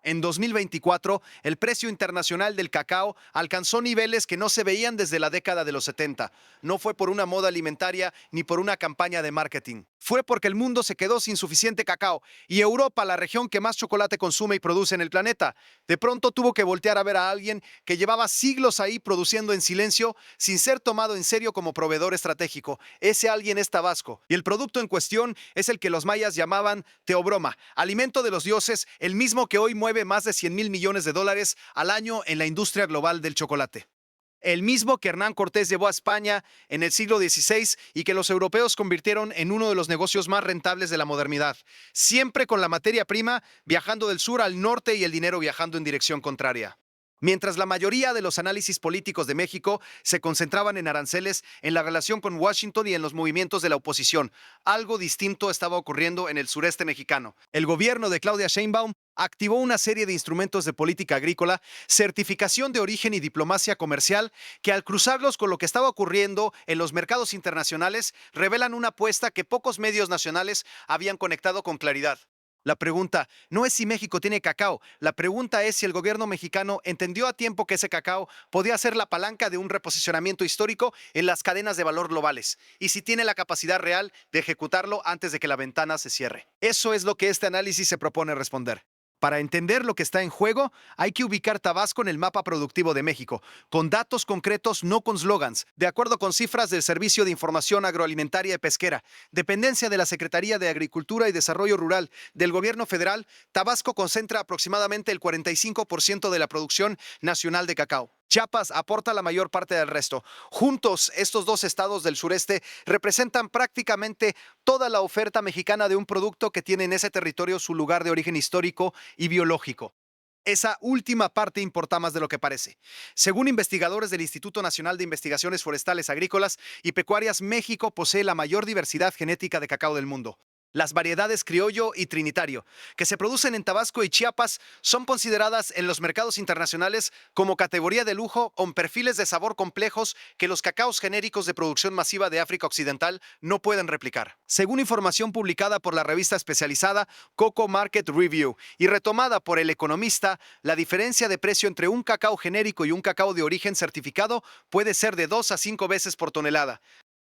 En 2024, el precio internacional del cacao alcanzó niveles que no se veían desde la década de los 70. No fue por una moda alimentaria ni por una campaña de marketing. Fue porque el mundo se quedó sin suficiente cacao y Europa, la región que más chocolate consume y produce en el planeta, de pronto tuvo que voltear a ver a alguien que llevaba siglos ahí produciendo en silencio sin ser tomado en serio como proveedor estratégico. Ese alguien es Tabasco y el producto en cuestión es el que los mayas llamaban teobroma, alimento de los dioses, el mismo que hoy mueve más de 100 mil millones de dólares al año en la industria global del chocolate. El mismo que Hernán Cortés llevó a España en el siglo XVI y que los europeos convirtieron en uno de los negocios más rentables de la modernidad, siempre con la materia prima viajando del sur al norte y el dinero viajando en dirección contraria. Mientras la mayoría de los análisis políticos de México se concentraban en aranceles, en la relación con Washington y en los movimientos de la oposición, algo distinto estaba ocurriendo en el sureste mexicano. El gobierno de Claudia Sheinbaum activó una serie de instrumentos de política agrícola, certificación de origen y diplomacia comercial, que al cruzarlos con lo que estaba ocurriendo en los mercados internacionales, revelan una apuesta que pocos medios nacionales habían conectado con claridad. La pregunta no es si México tiene cacao, la pregunta es si el gobierno mexicano entendió a tiempo que ese cacao podía ser la palanca de un reposicionamiento histórico en las cadenas de valor globales y si tiene la capacidad real de ejecutarlo antes de que la ventana se cierre. Eso es lo que este análisis se propone responder. Para entender lo que está en juego, hay que ubicar Tabasco en el mapa productivo de México, con datos concretos, no con slogans, de acuerdo con cifras del Servicio de Información Agroalimentaria y Pesquera, dependencia de la Secretaría de Agricultura y Desarrollo Rural del Gobierno Federal. Tabasco concentra aproximadamente el 45% de la producción nacional de cacao. Chiapas aporta la mayor parte del resto. Juntos, estos dos estados del sureste representan prácticamente toda la oferta mexicana de un producto que tiene en ese territorio su lugar de origen histórico y biológico. Esa última parte importa más de lo que parece. Según investigadores del Instituto Nacional de Investigaciones Forestales, Agrícolas y Pecuarias, México posee la mayor diversidad genética de cacao del mundo. Las variedades criollo y trinitario, que se producen en Tabasco y Chiapas, son consideradas en los mercados internacionales como categoría de lujo con perfiles de sabor complejos que los cacaos genéricos de producción masiva de África Occidental no pueden replicar. Según información publicada por la revista especializada Coco Market Review y retomada por El Economista, la diferencia de precio entre un cacao genérico y un cacao de origen certificado puede ser de 2 a 5 veces por tonelada.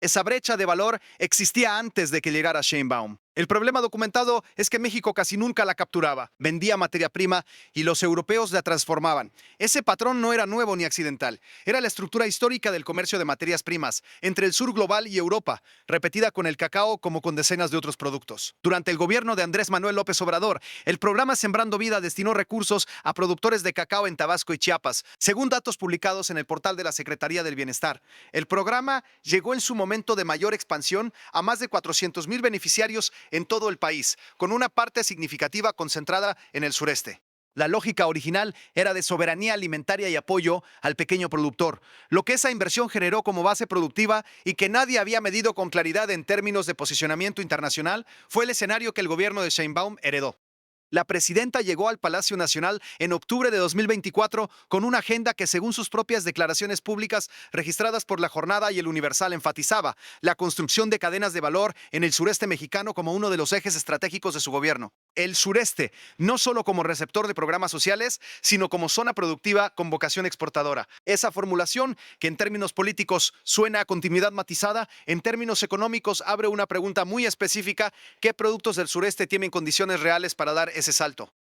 Esa brecha de valor existía antes de que llegara Sheinbaum. El problema documentado es que México casi nunca la capturaba, vendía materia prima y los europeos la transformaban. Ese patrón no era nuevo ni accidental, era la estructura histórica del comercio de materias primas entre el sur global y Europa, repetida con el cacao como con decenas de otros productos. Durante el gobierno de Andrés Manuel López Obrador, el programa Sembrando Vida destinó recursos a productores de cacao en Tabasco y Chiapas, según datos publicados en el portal de la Secretaría del Bienestar. El programa llegó en su momento de mayor expansión a más de 400,000 beneficiarios en todo el país, con una parte significativa concentrada en el sureste. La lógica original era de soberanía alimentaria y apoyo al pequeño productor, lo que esa inversión generó como base productiva y que nadie había medido con claridad en términos de posicionamiento internacional, fue el escenario que el gobierno de Sheinbaum heredó. La presidenta llegó al Palacio Nacional en octubre de 2024 con una agenda que, según sus propias declaraciones públicas registradas por La Jornada y El Universal, enfatizaba la construcción de cadenas de valor en el sureste mexicano como uno de los ejes estratégicos de su gobierno. El sureste, no solo como receptor de programas sociales, sino como zona productiva con vocación exportadora. Esa formulación, que en términos políticos suena a continuidad matizada, en términos económicos abre una pregunta muy específica: ¿qué productos del sureste tienen condiciones reales para dar ese salto?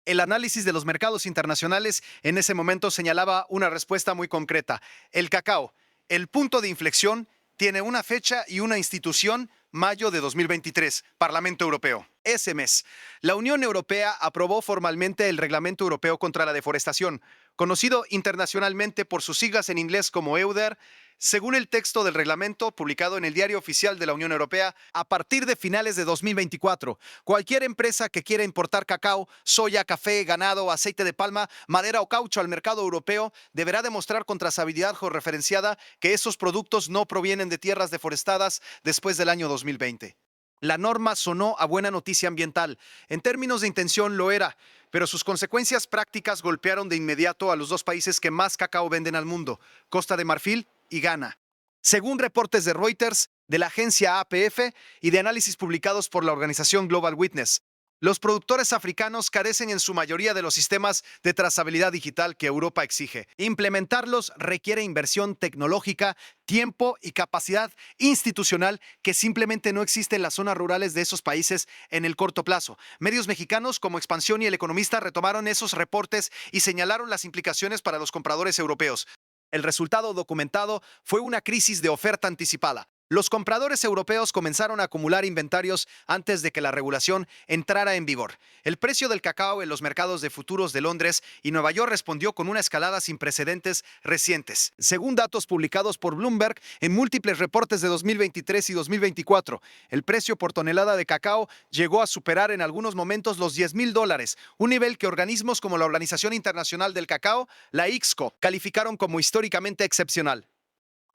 El análisis de los mercados internacionales en ese momento señalaba una respuesta muy concreta. El cacao, el punto de inflexión, tiene una fecha y una institución: mayo de 2023, Parlamento Europeo. Ese mes, la Unión Europea aprobó formalmente el Reglamento Europeo contra la Deforestación, conocido internacionalmente por sus siglas en inglés como EUDR. Según el texto del reglamento publicado en el Diario Oficial de la Unión Europea, a partir de finales de 2024, cualquier empresa que quiera importar cacao, soya, café, ganado, aceite de palma, madera o caucho al mercado europeo deberá demostrar con trazabilidad georreferenciada que esos productos no provienen de tierras deforestadas después del año 2020. La norma sonó a buena noticia ambiental. En términos de intención lo era, pero sus consecuencias prácticas golpearon de inmediato a los dos países que más cacao venden al mundo: Costa de Marfil y Ghana. Según reportes de Reuters, de la agencia APF y de análisis publicados por la organización Global Witness, Los productores africanos carecen en su mayoría de los sistemas de trazabilidad digital que Europa exige. Implementarlos requiere inversión tecnológica, tiempo y capacidad institucional que simplemente no existe en las zonas rurales de esos países en el corto plazo. Medios mexicanos como Expansión y El Economista retomaron esos reportes y señalaron las implicaciones para los compradores europeos. El resultado documentado fue una crisis de oferta anticipada. Los compradores europeos comenzaron a acumular inventarios antes de que la regulación entrara en vigor. El precio del cacao en los mercados de futuros de Londres y Nueva York respondió con una escalada sin precedentes recientes. Según datos publicados por Bloomberg en múltiples reportes de 2023 y 2024, el precio por tonelada de cacao llegó a superar en algunos momentos los $10,000, un nivel que organismos como la Organización Internacional del Cacao, la IXCO, calificaron como históricamente excepcional.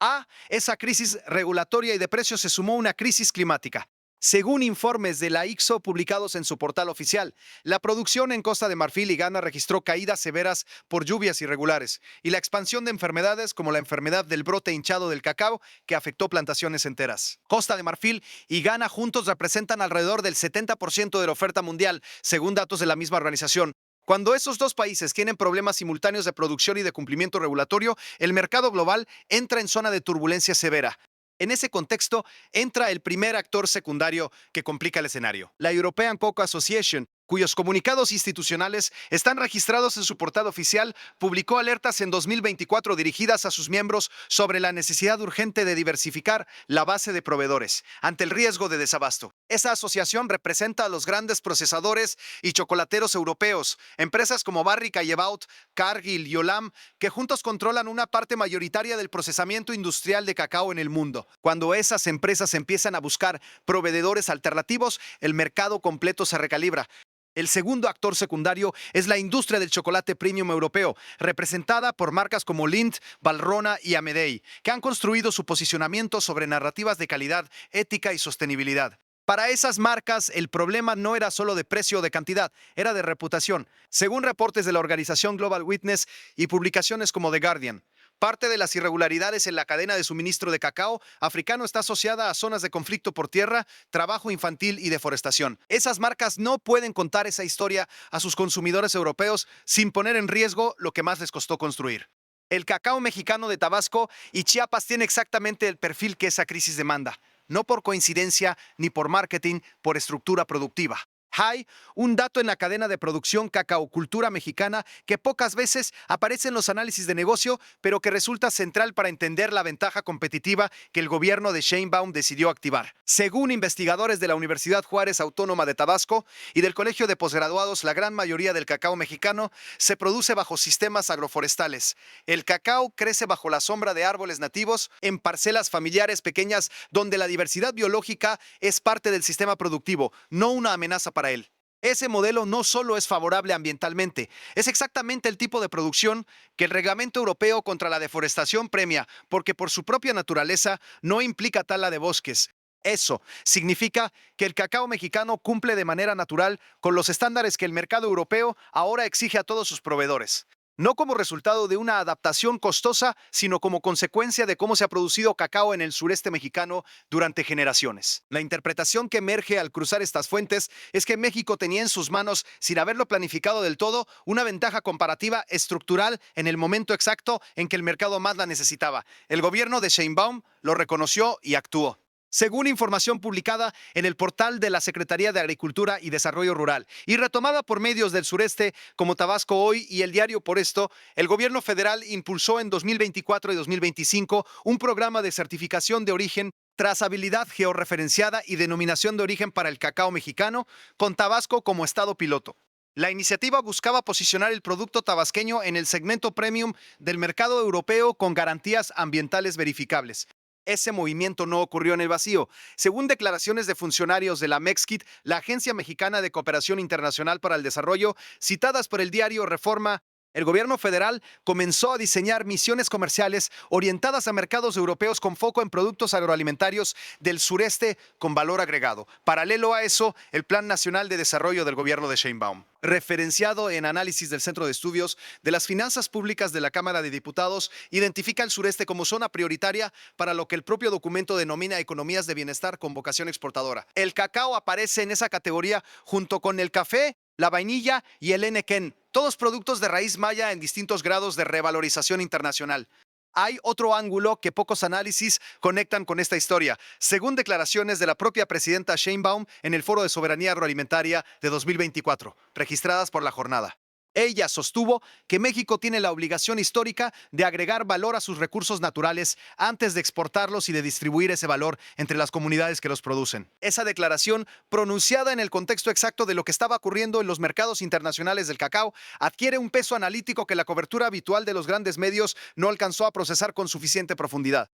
A esa crisis regulatoria y de precios se sumó una crisis climática. Según informes de la IXO publicados en su portal oficial, la producción en Costa de Marfil y Ghana registró caídas severas por lluvias irregulares y la expansión de enfermedades como la enfermedad del brote hinchado del cacao que afectó plantaciones enteras. Costa de Marfil y Ghana juntos representan alrededor del 70% de la oferta mundial, según datos de la misma organización. Cuando esos dos países tienen problemas simultáneos de producción y de cumplimiento regulatorio, el mercado global entra en zona de turbulencia severa. En ese contexto, entra el primer actor secundario que complica el escenario, la European Cocoa Association, cuyos comunicados institucionales están registrados en su portal oficial, publicó alertas en 2024 dirigidas a sus miembros sobre la necesidad urgente de diversificar la base de proveedores ante el riesgo de desabasto. Esa asociación representa a los grandes procesadores y chocolateros europeos, empresas como Barry Callebaut, Cargill y Olam, que juntos controlan una parte mayoritaria del procesamiento industrial de cacao en el mundo. Cuando esas empresas empiezan a buscar proveedores alternativos, el mercado completo se recalibra. El segundo actor secundario es la industria del chocolate premium europeo, representada por marcas como Lindt, Valrhona y Amedei, que han construido su posicionamiento sobre narrativas de calidad, ética y sostenibilidad. Para esas marcas, el problema no era solo de precio o de cantidad, era de reputación, según reportes de la organización Global Witness y publicaciones como The Guardian. Parte de las irregularidades en la cadena de suministro de cacao africano está asociada a zonas de conflicto por tierra, trabajo infantil y deforestación. Esas marcas no pueden contar esa historia a sus consumidores europeos sin poner en riesgo lo que más les costó construir. El cacao mexicano de Tabasco y Chiapas tiene exactamente el perfil que esa crisis demanda, no por coincidencia ni por marketing, por estructura productiva. Hay un dato en la cadena de producción cacaocultura mexicana que pocas veces aparece en los análisis de negocio, pero que resulta central para entender la ventaja competitiva que el gobierno de Sheinbaum decidió activar. Según investigadores de la Universidad Juárez Autónoma de Tabasco y del Colegio de Posgraduados, la gran mayoría del cacao mexicano se produce bajo sistemas agroforestales. El cacao crece bajo la sombra de árboles nativos en parcelas familiares pequeñas donde la diversidad biológica es parte del sistema productivo, no una amenaza para él. Ese modelo no solo es favorable ambientalmente, es exactamente el tipo de producción que el Reglamento Europeo contra la Deforestación premia, porque por su propia naturaleza no implica tala de bosques. Eso significa que el cacao mexicano cumple de manera natural con los estándares que el mercado europeo ahora exige a todos sus proveedores. No como resultado de una adaptación costosa, sino como consecuencia de cómo se ha producido cacao en el sureste mexicano durante generaciones. La interpretación que emerge al cruzar estas fuentes es que México tenía en sus manos, sin haberlo planificado del todo, una ventaja comparativa estructural en el momento exacto en que el mercado más la necesitaba. El gobierno de Sheinbaum lo reconoció y actuó. Según información publicada en el portal de la Secretaría de Agricultura y Desarrollo Rural y retomada por medios del sureste como Tabasco Hoy y El Diario Por Esto, el gobierno federal impulsó en 2024 y 2025 un programa de certificación de origen, trazabilidad georreferenciada y denominación de origen para el cacao mexicano, con Tabasco como estado piloto. La iniciativa buscaba posicionar el producto tabasqueño en el segmento premium del mercado europeo con garantías ambientales verificables. Ese movimiento no ocurrió en el vacío. Según declaraciones de funcionarios de la Mexkit, la Agencia Mexicana de Cooperación Internacional para el Desarrollo, citadas por el diario Reforma, El gobierno federal comenzó a diseñar misiones comerciales orientadas a mercados europeos con foco en productos agroalimentarios del sureste con valor agregado. Paralelo a eso, el Plan Nacional de Desarrollo del gobierno de Sheinbaum, referenciado en análisis del Centro de Estudios de las Finanzas Públicas de la Cámara de Diputados, identifica el sureste como zona prioritaria para lo que el propio documento denomina economías de bienestar con vocación exportadora. El cacao aparece en esa categoría junto con el café, la vainilla y el henequén, todos productos de raíz maya en distintos grados de revalorización internacional. Hay otro ángulo que pocos análisis conectan con esta historia, según declaraciones de la propia presidenta Sheinbaum en el Foro de Soberanía Agroalimentaria de 2024, registradas por La Jornada. Ella sostuvo que México tiene la obligación histórica de agregar valor a sus recursos naturales antes de exportarlos y de distribuir ese valor entre las comunidades que los producen. Esa declaración, pronunciada en el contexto exacto de lo que estaba ocurriendo en los mercados internacionales del cacao, adquiere un peso analítico que la cobertura habitual de los grandes medios no alcanzó a procesar con suficiente profundidad.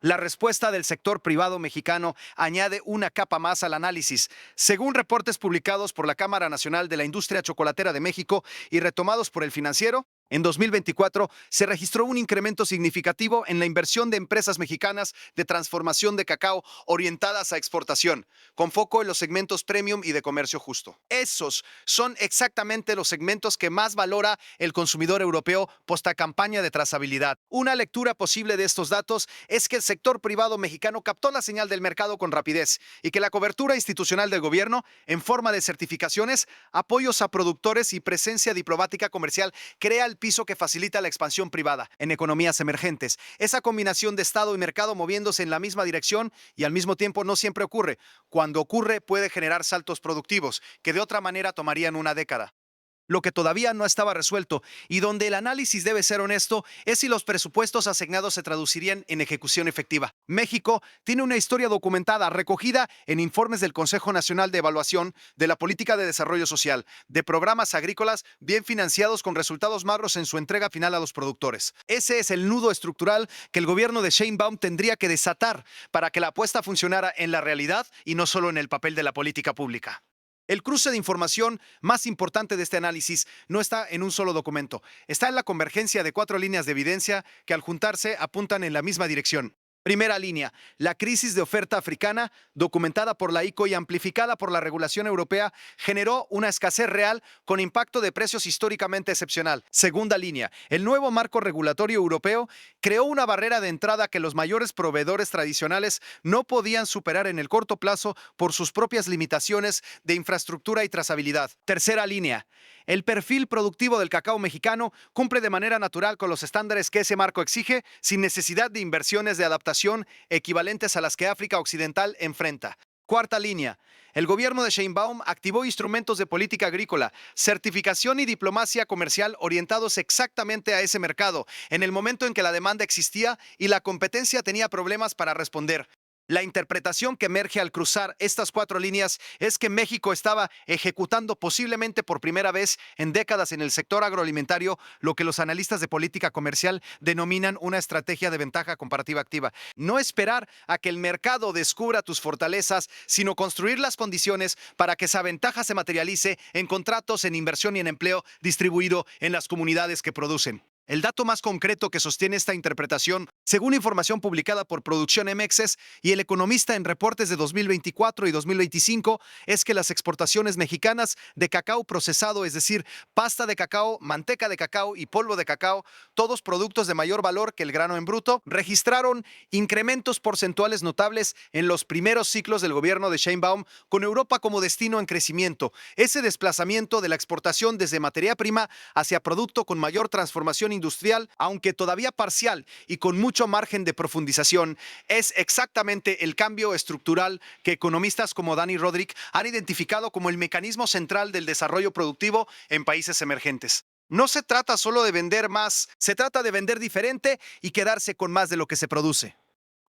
La respuesta del sector privado mexicano añade una capa más al análisis. Según reportes publicados por la Cámara Nacional de la Industria Chocolatera de México y retomados por El Financiero, en 2024 se registró un incremento significativo en la inversión de empresas mexicanas de transformación de cacao orientadas a exportación, con foco en los segmentos premium y de comercio justo. Esos son exactamente los segmentos que más valora el consumidor europeo posta campaña de trazabilidad. Una lectura posible de estos datos es que el sector privado mexicano captó la señal del mercado con rapidez y que la cobertura institucional del gobierno, en forma de certificaciones, apoyos a productores y presencia diplomática comercial, crea el piso que facilita la expansión privada en economías emergentes. Esa combinación de Estado y mercado moviéndose en la misma dirección y al mismo tiempo no siempre ocurre. Cuando ocurre puede generar saltos productivos que de otra manera tomarían una década. Lo que todavía no estaba resuelto y donde el análisis debe ser honesto es si los presupuestos asignados se traducirían en ejecución efectiva. México tiene una historia documentada, recogida en informes del Consejo Nacional de Evaluación de la Política de Desarrollo Social, de programas agrícolas bien financiados con resultados magros en su entrega final a los productores. Ese es el nudo estructural que el gobierno de Sheinbaum tendría que desatar para que la apuesta funcionara en la realidad y no solo en el papel de la política pública. El cruce de información más importante de este análisis no está en un solo documento, está en la convergencia de 4 líneas de evidencia que al juntarse apuntan en la misma dirección. Primera línea, la crisis de oferta africana, documentada por la ICO y amplificada por la regulación europea, generó una escasez real con impacto de precios históricamente excepcional. Segunda línea, el nuevo marco regulatorio europeo creó una barrera de entrada que los mayores proveedores tradicionales no podían superar en el corto plazo por sus propias limitaciones de infraestructura y trazabilidad. Tercera línea, el perfil productivo del cacao mexicano cumple de manera natural con los estándares que ese marco exige, sin necesidad de inversiones de adaptación equivalentes a las que África Occidental enfrenta. Cuarta línea. El gobierno de Sheinbaum activó instrumentos de política agrícola, certificación y diplomacia comercial orientados exactamente a ese mercado, en el momento en que la demanda existía y la competencia tenía problemas para responder. La interpretación que emerge al cruzar estas 4 líneas es que México estaba ejecutando posiblemente por primera vez en décadas en el sector agroalimentario lo que los analistas de política comercial denominan una estrategia de ventaja comparativa activa. No esperar a que el mercado descubra tus fortalezas, sino construir las condiciones para que esa ventaja se materialice en contratos, en inversión y en empleo distribuido en las comunidades que producen. El dato más concreto que sostiene esta interpretación, según información publicada por Producción MXes y El Economista en reportes de 2024 y 2025, es que las exportaciones mexicanas de cacao procesado, es decir, pasta de cacao, manteca de cacao y polvo de cacao, todos productos de mayor valor que el grano en bruto, registraron incrementos porcentuales notables en los primeros ciclos del gobierno de Sheinbaum, con Europa como destino en crecimiento. Ese desplazamiento de la exportación desde materia prima hacia producto con mayor transformación industrial, aunque todavía parcial y con mucho margen de profundización, es exactamente el cambio estructural que economistas como Dani Rodrik han identificado como el mecanismo central del desarrollo productivo en países emergentes. No se trata solo de vender más, se trata de vender diferente y quedarse con más de lo que se produce.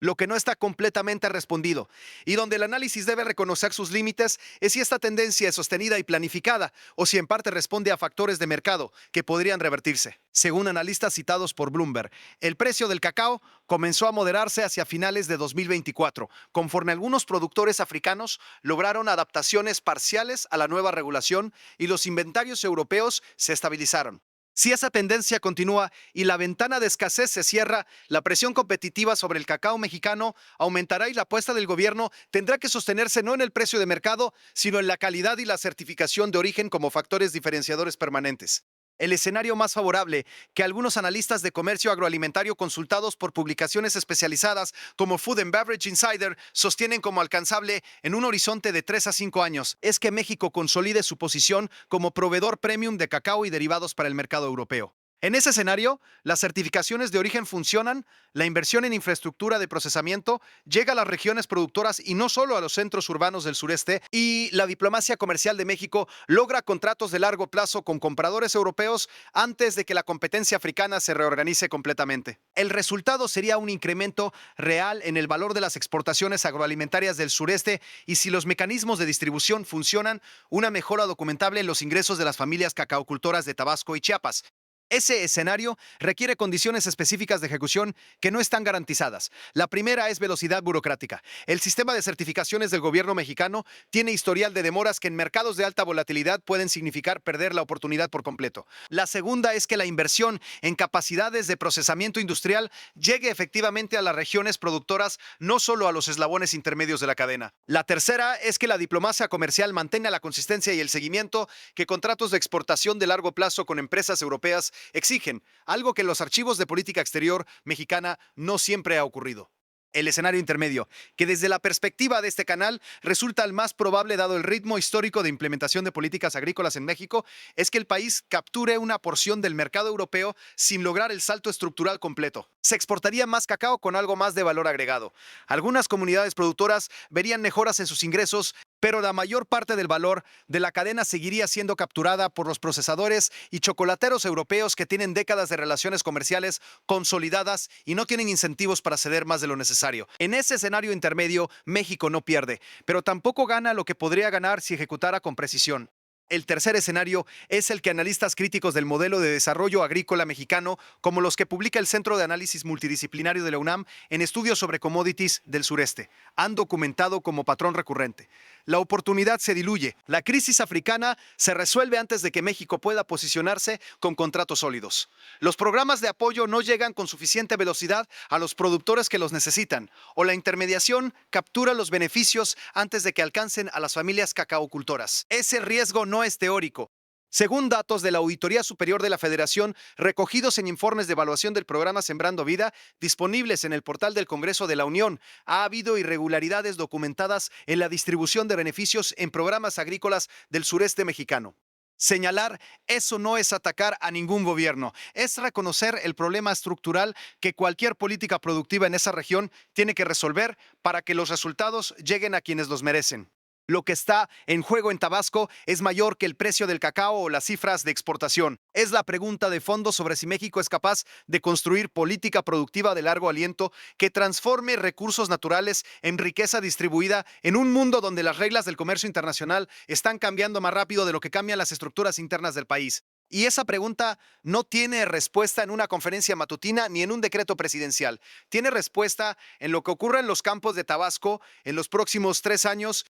Lo que no está completamente respondido y donde el análisis debe reconocer sus límites es si esta tendencia es sostenida y planificada o si en parte responde a factores de mercado que podrían revertirse. Según analistas citados por Bloomberg, el precio del cacao comenzó a moderarse hacia finales de 2024, conforme algunos productores africanos lograron adaptaciones parciales a la nueva regulación y los inventarios europeos se estabilizaron. Si esa tendencia continúa y la ventana de escasez se cierra, la presión competitiva sobre el cacao mexicano aumentará y la apuesta del gobierno tendrá que sostenerse no en el precio de mercado, sino en la calidad y la certificación de origen como factores diferenciadores permanentes. El escenario más favorable que algunos analistas de comercio agroalimentario consultados por publicaciones especializadas como Food and Beverage Insider sostienen como alcanzable en un horizonte de 3 a 5 años es que México consolide su posición como proveedor premium de cacao y derivados para el mercado europeo. En ese escenario, las certificaciones de origen funcionan, la inversión en infraestructura de procesamiento llega a las regiones productoras y no solo a los centros urbanos del sureste, y la diplomacia comercial de México logra contratos de largo plazo con compradores europeos antes de que la competencia africana se reorganice completamente. El resultado sería un incremento real en el valor de las exportaciones agroalimentarias del sureste y, si los mecanismos de distribución funcionan, una mejora documentable en los ingresos de las familias cacaocultoras de Tabasco y Chiapas. Ese escenario requiere condiciones específicas de ejecución que no están garantizadas. La primera es velocidad burocrática. El sistema de certificaciones del gobierno mexicano tiene historial de demoras que en mercados de alta volatilidad pueden significar perder la oportunidad por completo. La segunda es que la inversión en capacidades de procesamiento industrial llegue efectivamente a las regiones productoras, no solo a los eslabones intermedios de la cadena. La tercera es que la diplomacia comercial mantenga la consistencia y el seguimiento que contratos de exportación de largo plazo con empresas europeas exigen, algo que en los archivos de política exterior mexicana no siempre ha ocurrido. El escenario intermedio, que desde la perspectiva de este canal resulta el más probable dado el ritmo histórico de implementación de políticas agrícolas en México, es que el país capture una porción del mercado europeo sin lograr el salto estructural completo. Se exportaría más cacao con algo más de valor agregado. Algunas comunidades productoras verían mejoras en sus ingresos, pero la mayor parte del valor de la cadena seguiría siendo capturada por los procesadores y chocolateros europeos que tienen décadas de relaciones comerciales consolidadas y no tienen incentivos para ceder más de lo necesario. En ese escenario intermedio, México no pierde, pero tampoco gana lo que podría ganar si ejecutara con precisión. El tercer escenario es el que analistas críticos del modelo de desarrollo agrícola mexicano, como los que publica el Centro de Análisis Multidisciplinario de la UNAM en estudios sobre commodities del sureste, han documentado como patrón recurrente. La oportunidad se diluye. La crisis africana se resuelve antes de que México pueda posicionarse con contratos sólidos. Los programas de apoyo no llegan con suficiente velocidad a los productores que los necesitan, o la intermediación captura los beneficios antes de que alcancen a las familias cacaocultoras. Ese riesgo no es teórico. Según datos de la Auditoría Superior de la Federación, recogidos en informes de evaluación del programa Sembrando Vida, disponibles en el portal del Congreso de la Unión, ha habido irregularidades documentadas en la distribución de beneficios en programas agrícolas del sureste mexicano. Señalar eso no es atacar a ningún gobierno, es reconocer el problema estructural que cualquier política productiva en esa región tiene que resolver para que los resultados lleguen a quienes los merecen. Lo que está en juego en Tabasco es mayor que el precio del cacao o las cifras de exportación. Es la pregunta de fondo sobre si México es capaz de construir política productiva de largo aliento que transforme recursos naturales en riqueza distribuida en un mundo donde las reglas del comercio internacional están cambiando más rápido de lo que cambian las estructuras internas del país. Y esa pregunta no tiene respuesta en una conferencia matutina ni en un decreto presidencial. Tiene respuesta en lo que ocurra en los campos de Tabasco en los próximos 3 años.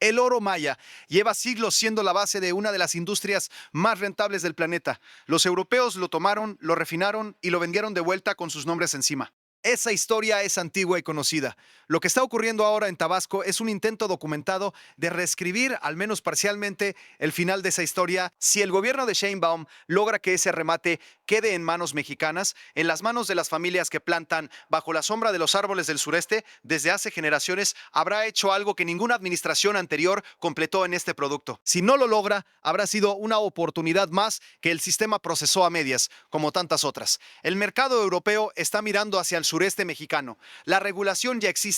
El oro maya lleva siglos siendo la base de una de las industrias más rentables del planeta. Los europeos lo tomaron, lo refinaron y lo vendieron de vuelta con sus nombres encima. Esa historia es antigua y conocida. Lo que está ocurriendo ahora en Tabasco es un intento documentado de reescribir, al menos parcialmente, el final de esa historia. Si el gobierno de Sheinbaum logra que ese remate quede en manos mexicanas, en las manos de las familias que plantan bajo la sombra de los árboles del sureste desde hace generaciones, habrá hecho algo que ninguna administración anterior completó en este producto. Si no lo logra, habrá sido una oportunidad más que el sistema procesó a medias, como tantas otras. El mercado europeo está mirando hacia el sureste mexicano. La regulación ya existe.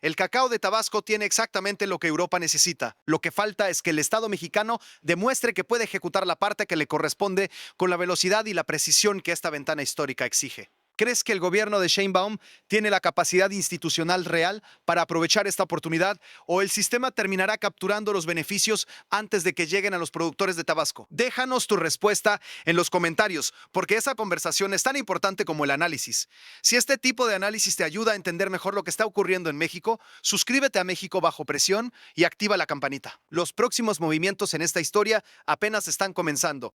El cacao de Tabasco tiene exactamente lo que Europa necesita. Lo que falta es que el Estado mexicano demuestre que puede ejecutar la parte que le corresponde con la velocidad y la precisión que esta ventana histórica exige. ¿Crees que el gobierno de Sheinbaum tiene la capacidad institucional real para aprovechar esta oportunidad o el sistema terminará capturando los beneficios antes de que lleguen a los productores de Tabasco? Déjanos tu respuesta en los comentarios, porque esa conversación es tan importante como el análisis. Si este tipo de análisis te ayuda a entender mejor lo que está ocurriendo en México, suscríbete a México Bajo Presión y activa la campanita. Los próximos movimientos en esta historia apenas están comenzando.